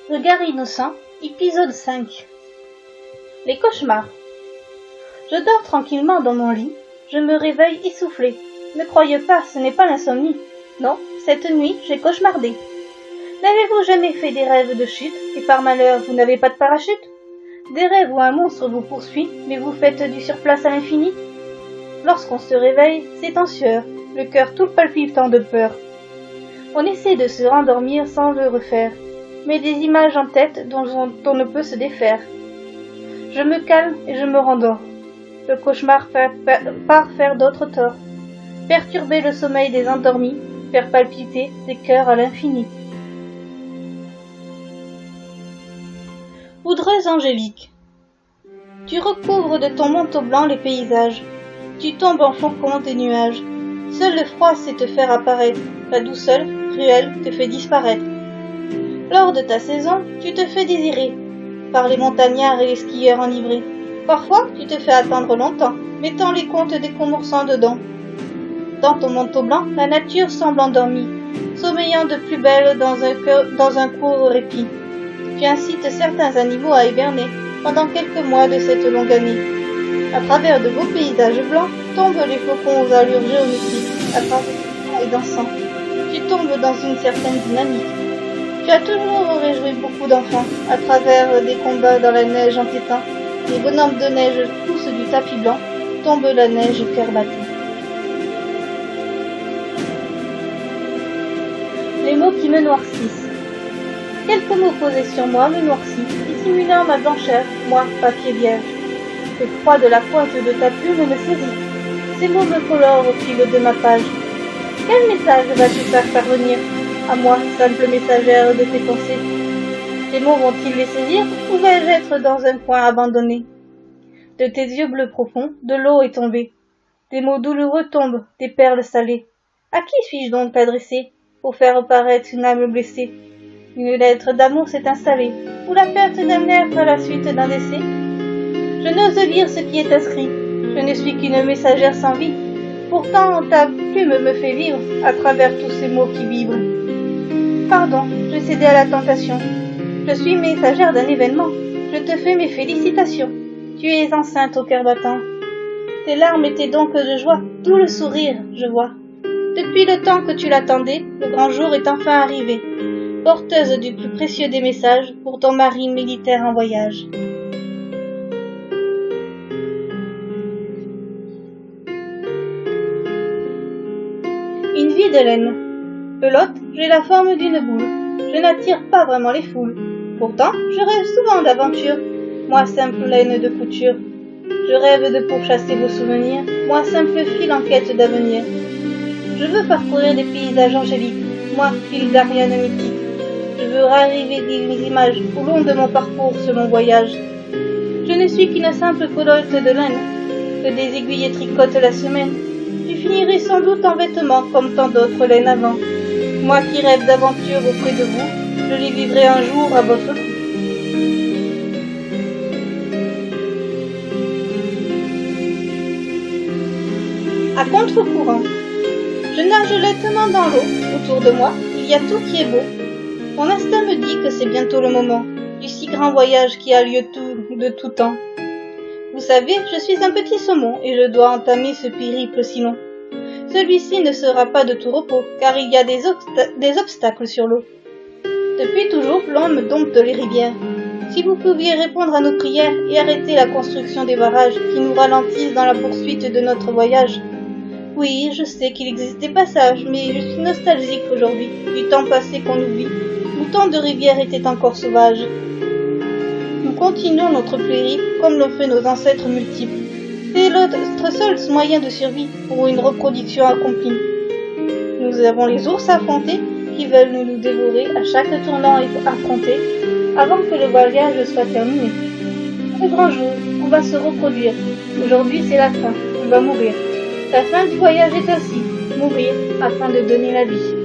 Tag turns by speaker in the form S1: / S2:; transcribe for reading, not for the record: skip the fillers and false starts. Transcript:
S1: Regard innocent, épisode 5. Les cauchemars. Je dors tranquillement dans mon lit. Je me réveille essoufflée. Ne croyez pas, ce n'est pas l'insomnie. Non, cette nuit, j'ai cauchemardé. N'avez-vous jamais fait des rêves de chute et par malheur, vous n'avez pas de parachute? Des rêves où un monstre vous poursuit, mais vous faites du surplace à l'infini? Lorsqu'on se réveille, c'est en sueur, le cœur tout palpitant de peur. On essaie de se rendormir sans le refaire, mais des images en tête dont on ne peut se défaire. Je me calme et je me rendors. Le cauchemar part faire d'autres torts, perturber le sommeil des endormis, faire palpiter des cœurs à l'infini. Poudreuse angélique. Tu recouvres de ton manteau blanc les paysages. Tu tombes en flocons des nuages. Seul le froid sait te faire apparaître. La douceur, cruelle, te fait disparaître. Lors de ta saison, tu te fais désirer par les montagnards et les skieurs enivrés. Parfois, tu te fais attendre longtemps, mettant les contes des commerçants dedans. Dans ton manteau blanc, la nature semble endormie, sommeillant de plus belle dans un court répit. Tu incites certains animaux à hiberner pendant quelques mois de cette longue année. À travers de beaux paysages blancs, tombent les flocons aux allures géométriques, à travers et dansant. Tu tombes dans une certaine dynamique. Tu as toujours réjoui beaucoup d'enfants, à travers des combats dans la neige en tétin. Les bonhommes de neige poussent du tapis blanc, tombe la neige au cœur battu. Les mots qui me noircissent. Quelques mots posés sur moi me noircissent, dissimulant ma blancheur, moi, papier vierge. Le froid de la pointe de ta plume me saisit. Ces mots me colorent au fil de ma page. Quel message vas-tu faire parvenir à moi, simple messagère de tes pensées? Tes mots vont-ils les saisir, ou vais-je être dans un coin abandonné? De tes yeux bleus profonds, de l'eau est tombée. Des mots douloureux tombent, des perles salées. À qui suis-je donc adressée, pour faire paraître une âme blessée? Une lettre d'amour s'est installée, ou la perte d'un être à la suite d'un décès? Je n'ose lire ce qui est inscrit, je ne suis qu'une messagère sans vie. Pourtant ta plume me fait vivre, à travers tous ces mots qui vibrent. Pardon, j'ai cédé à la tentation. Je suis messagère d'un événement. Je te fais mes félicitations. Tu es enceinte au cœur battant. Tes larmes étaient donc de joie, tout le sourire, je vois. Depuis le temps que tu l'attendais, le grand jour est enfin arrivé. Porteuse du plus précieux des messages pour ton mari militaire en voyage. Une vie de laine. Pelote, j'ai la forme d'une boule. Je n'attire pas vraiment les foules. Pourtant, je rêve souvent d'aventure. Moi, simple laine de couture. Je rêve de pourchasser vos souvenirs. Moi, simple fil en quête d'avenir. Je veux parcourir des paysages angéliques. Moi, fil d'Ariane mythique. Je veux raviver des images au long de mon parcours sur mon voyage. Je ne suis qu'une simple pelote de laine, que des aiguilles tricotent la semaine. Tu finirais sans doute en vêtements comme tant d'autres laines avant. Moi qui rêve d'aventure auprès de vous, je les vivrai un jour à votre cou. À contre-courant. Je nage lentement dans l'eau. Autour de moi, il y a tout qui est beau. Mon instinct me dit que c'est bientôt le moment du si grand voyage qui a lieu de tout temps. Vous savez, je suis un petit saumon et je dois entamer ce périple si long. Celui-ci ne sera pas de tout repos, car il y a des obstacles sur l'eau. Depuis toujours, l'homme dompte les rivières. Si vous pouviez répondre à nos prières et arrêter la construction des barrages qui nous ralentissent dans la poursuite de notre voyage. Oui, je sais qu'il existe des passages, mais je suis nostalgique aujourd'hui, du temps passé qu'on oublie, où tant de rivières étaient encore sauvages. Nous continuons notre périple comme l'ont fait nos ancêtres multiples. C'est notre seul moyen de survie pour une reproduction accomplie. Nous avons les ours à affronter qui veulent nous dévorer à chaque tournant affronté avant que le voyage soit terminé. Le grand jour, on va se reproduire. Aujourd'hui, c'est la fin, on va mourir. La fin du voyage est ainsi, mourir afin de donner la vie.